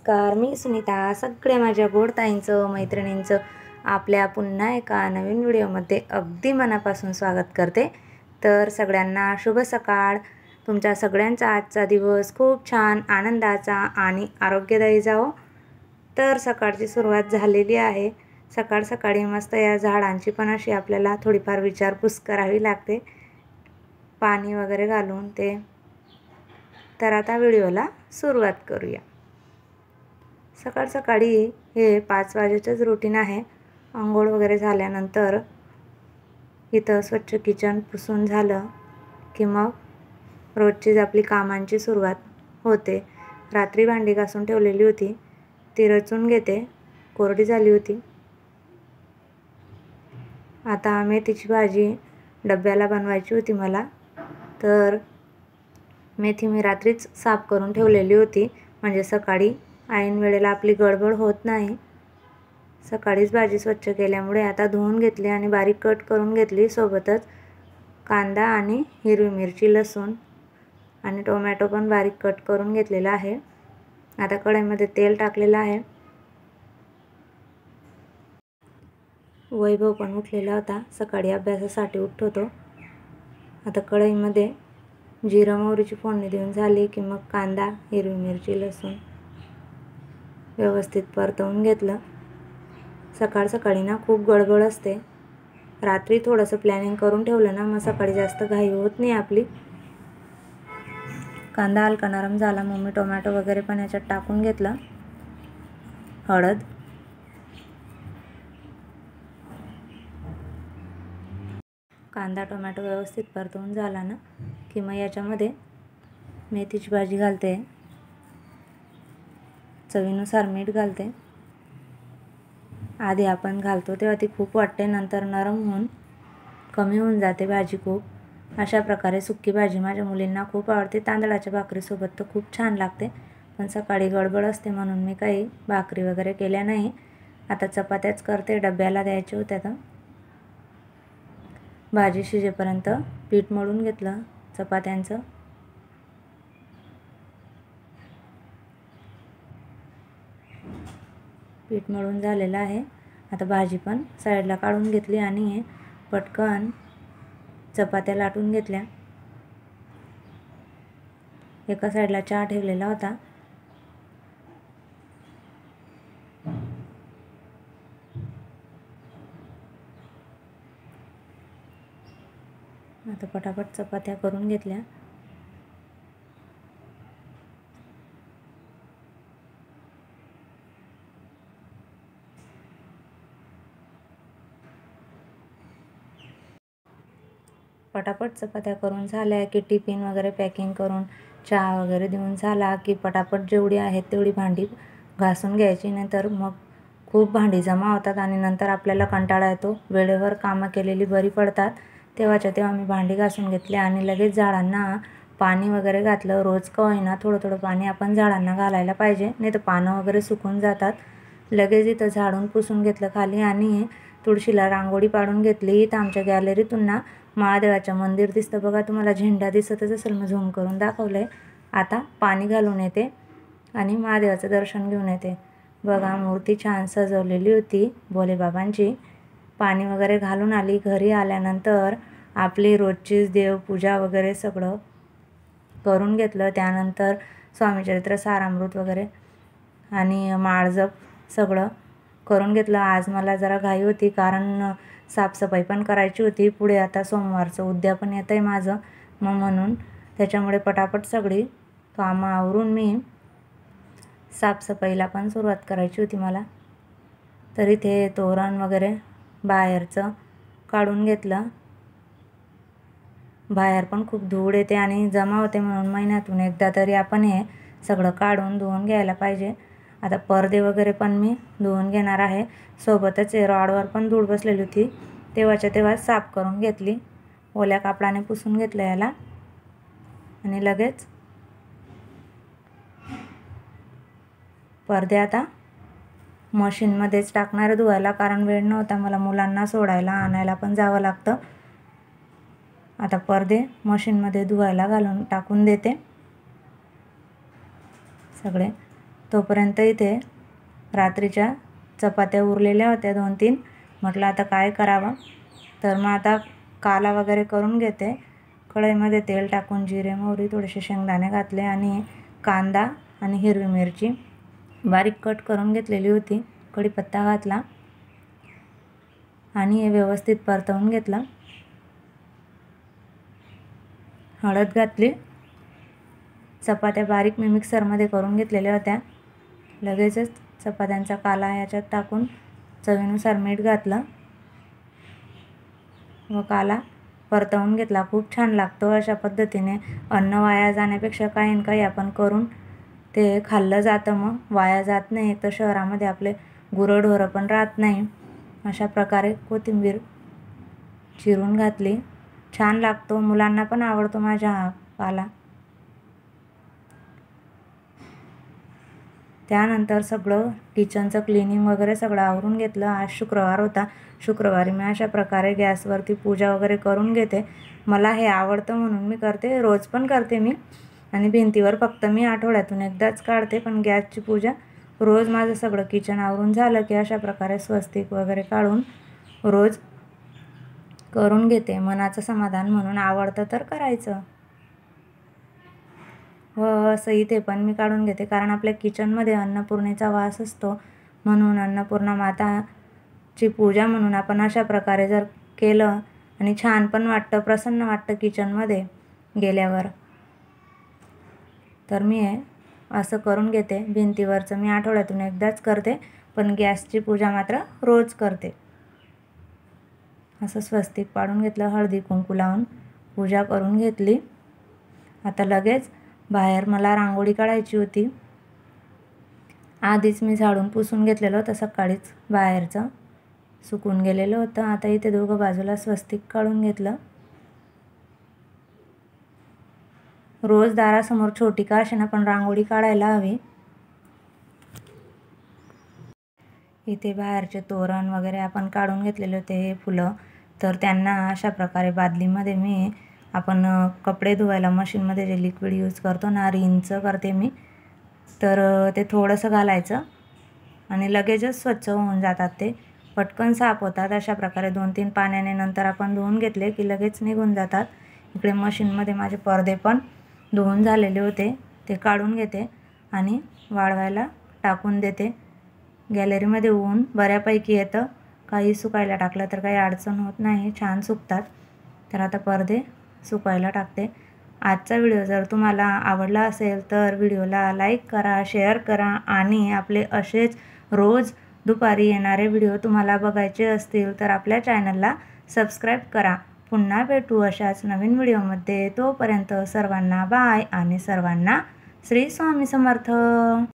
नमस्कार, मी सुनीता. सगळे माझ्या गोड ताईंचं, मैत्रिणींचं आपल्या पुन्हा एका नवीन व्हिडिओमध्ये अगदी मनापासून स्वागत करते. तर सगळ्यांना शुभ सकाळ. तुमच्या सगळ्यांचा आजचा दिवस खूप छान, आनंदाचा आणि आरोग्यदायी जावो. तर सकाळची सुरुवात झालेली आहे. सकाळ सकाळी मस्त या झाडांची पण अशी आपल्याला थोडीफार विचारपूस करावी लागते, पाणी वगैरे घालून ते. तर आता व्हिडिओला सुरुवात करूया. सकाळ सकाळी हे 5 वाजेचंच रुटीन आहे. अंघोळ वगैरे झाल्यानंतर इथं स्वच्छ किचन पुसून झालं की मग रोजचीच आपली कामांची सुरुवात होते. रात्री भांडी घासून ठेवलेली होती, ती रचून घेते. कोरडी झाली होती. आता मेथीची भाजी डब्याला बनवायची होती मला, तर मेथी मी रात्रीच साफ करून ठेवलेली होती, म्हणजे सकाळी ऐन वेळेला आपली गडबड होत नाही. सकाळीच भाजी स्वच्छ केल्यामुळे आता धुवून घेतली आणि बारीक कट करून घेतली. सोबतच कांदा आणि हिरवी मिरची, लसूण आणि टोमॅटो पण बारीक कट करून घेतलेला आहे. आता कढईमध्ये तेल टाकलेलं आहे. वैभव पण उठलेला होता, सकाळी अभ्यासासाठी उठतो. आता कढईमध्ये जिरं मोहरीची फोडणी देऊन झाली की मग कांदा, हिरवी मिरची, लसूण व्यवस्थित परतवून घेतलं. सकाळ सकाळी ना खूप गडबड असते. रात्री थोडंसं प्लॅनिंग करून ठेवलं ना, मग सकाळी जास्त घाई होत नाही आपली. कांदा हलका नरम झाला मग मी टोमॅटो वगैरे पण याच्यात टाकून घेतला. हळद, कांदा टोमॅटो व्यवस्थित परतवून झाला ना की मग याच्यामध्ये मेथीची भाजी घालते. चवीनुसार मीठ घालते. आधी आपण घालतो तेव्हा ती खूप वाटते, नंतर नरम होऊन कमी होऊन जाते भाजी खूप. अशा प्रकारे सुक्की भाजी माझ्या मुलींना खूप आवडते. तांदळाच्या भाकरीसोबत तर खूप छान लागते, पण सकाळी गडबड असते म्हणून मी काही भाकरी वगैरे केल्या नाही. आता चपात्याच करते, डब्याला द्यायचे होत्या. तर भाजी शिजेपर्यंत पीठ मळून घेतलं चपात्यांचं. पीठ मळून झालेलं आहे. आता भाजी पण साईडला काढून घेतली आणि पटकन चपात्या लाटून घेतल्या. एका साईडला चहा ठेवलेला होता. आता पटापट चपात्या करून घेतल्या. पटापट चपात्या करून झाल्या की टिफिन वगैरे पॅकिंग करून चहा वगैरे देऊन झाला की पटापट जेवढी आहेत तेवढी भांडी घासून घ्यायची, नाहीतर मग खूप भांडी जमा होतात आणि नंतर आपल्याला कंटाळा येतो. वेळेवर कामं केलेली बरी पडतात. तेव्हाच्या तेव्हा मी भांडी घासून घेतली आणि लगेच झाडांना पाणी वगैरे घातलं. रोज का होईना थोडं थोडं पाणी आपण झाडांना घालायला पाहिजे, नाही तर पानं वगैरे सुकून जातात. लगेच इथं झाडून पुसून घेतलं खाली आणि तुळशीला रांगोळी पाडून घेतली. इथं आमच्या गॅलरीतून ना महादेवाचं मंदिर दिसतं बघा, तुम्हाला झेंडा दिसतच असेल, मी झूम करून दाखवलंय. आता पाणी घालून येते आणि महादेवाचं दर्शन घेऊन येते. बघा मूर्ती छान सजवलेली होती भोलेबाबांची. पाणी वगैरे घालून आली. घरी आल्यानंतर आपली रोजचीच देवपूजा वगैरे सगळं करून घेतलं. त्यानंतर स्वामीचरित्र सारामृत वगैरे आणि माळजप सगळं करून घेतलं. आज मला जरा घाई होती कारण साफसफाई पण करायची होती. पुढे आता सोमवारचं उद्यापन येतं आहे माझं, मग म्हणून त्याच्यामुळे पटापट सगळी कामं आवरून मी साफसफाईला पण सुरुवात करायची होती मला. तर इथे तोरण वगैरे बाहेरचं काढून घेतलं. बाहेर पण खूप धूळ येते आणि जमा होते, म्हणून महिन्यातून एकदा तरी आपण हे सगळं काढून धुवून घ्यायला पाहिजे. आता पडदे वगैरे पण मी धुवून घेणार आहे. सोबतच रॉडवर पण धूळ बसलेली होती, तेव्हाच्या तेव्हा साफ करून घेतली. ओल्या कापडाने पुसून घेतलं याला आणि लगेच पडदे आता मशीनमध्येच टाकणार धुवायला, कारण वेळ नव्हता मला, मुलांना सोडायला आणायला पण जावं लागतं. आता पडदे मशीनमध्ये धुवायला टाकून देते सगळे. तोपर्यंत इथे रात्रीच्या चपात्या उरलेल्या होत्या 2-3. म्हटलं आता काय करावं, तर मग आता काला वगैरे करून घेते. कढईमध्ये तेल टाकून जिरे, मोहरी, थोडेसे शेंगदाणे घातले आणि कांदा आणि हिरवी मिरची बारीक कट करून घेतलेली होती. कढीपत्ता घातला आणि हे व्यवस्थित परतवून घेतलं. हळद घातली. चपात्या बारीक मी मिक्सरमध्ये करून घेतलेल्या होत्या. लगेचच चपात्यांचा काला याच्यात टाकून चवीनुसार मीठ घातलं व काला परतवून घेतला. खूप छान लागतो अशा पद्धतीने. अन्न वाया जाण्यापेक्षा काही ना काही आपण करून ते खाल्लं जातं, मग वाया जात नाही. तर शहरामध्ये आपले गुरंढोरं पण राहत नाही. अशा प्रकारे कोथिंबीर चिरून घातली. छान लागतो, मुलांना पण आवडतो माझ्या हा काला. त्यानंतर सगळं किचनचं क्लिनिंग वगैरे सगळं आवरून घेतलं. आज शुक्रवार होता. शुक्रवारी मी अशा प्रकारे गॅसवरती पूजा वगैरे करून घेते. मला हे आवडतं म्हणून मी करते. रोज पण करते मी आणि भिंतीवर फक्त मी आठवड्यातून एकदाच काढते. पण गॅसची पूजा रोज माझं सगळं किचन आवरून झालं की अशा प्रकारे स्वस्तिक वगैरे काढून रोज करून घेते. मनाचं समाधान म्हणून. आवडतं तर करायचं. व असं इथे पण मी काढून घेते, कारण आपल्या किचनमध्ये अन्नपूर्णेचा वास असतो. म्हणून अन्नपूर्णा माताची पूजा म्हणून आपण अशा प्रकारे जर केलं आणि छान पण वाटतं, प्रसन्न वाटतं किचनमध्ये गेल्यावर. तर मी हे असं करून घेते. भिंतीवरचं मी आठवड्यातून एकदाच करते, पण गॅसची पूजा मात्र रोज करते. असं स्वस्तिक पाडून घेतलं. हळदी कुंकू लावून पूजा करून घेतली. आता लगेच बाहेर मला रांगोळी काढायची होती. आधीच मी झाडून पुसून घेतलेलं होतं सकाळीच, बाहेरचं सुकून गेलेलं होतं. आता इथे दोघं बाजूला स्वस्तिक काढून घेतलं. रोज दारासमोर छोटी का असेना पण रांगोळी काढायला हवी. इथे बाहेरचे तोरण वगैरे आपण काढून घेतलेले होते हे फुलं. तर त्यांना अशा प्रकारे बादलीमध्ये मी आपण कपडे धुवायला मशीनमध्ये जे लिक्विड यूज करतो ना, रिनचं करते मी. तर ते थोडंसं घालायचं आणि लगेचच स्वच्छ होऊन जातात. ते पटकन साफ होतात. अशा प्रकारे 2-3 पाण्याने नंतर आपण धुवून घेतले की लगेच निघून जातात. इकडे मशीनमध्ये माझे पडदे पण धुवून झालेले होते, ते काढून घेते आणि वाळवायला टाकून देते. गॅलरीमध्ये ऊन बऱ्यापैकी येतं. काही सुकायला टाकलं तर काही अडचण होत नाही, छान सुकतात. तर आता पडदे सुकायला टाकते. आजचा व्हिडिओ जर तुम्हाला आवडला असेल तर व्हिडिओला लाईक करा, शेअर करा आणि आपले असेच रोज दुपारी येणारे व्हिडिओ तुम्हाला बघायचे असतील तर आपल्या चॅनलला सबस्क्राईब करा. पुन्हा भेटू अशाच नवीन व्हिडिओमध्ये. तोपर्यंत सर्वांना बाय आणि सर्वांना श्री स्वामी समर्थ.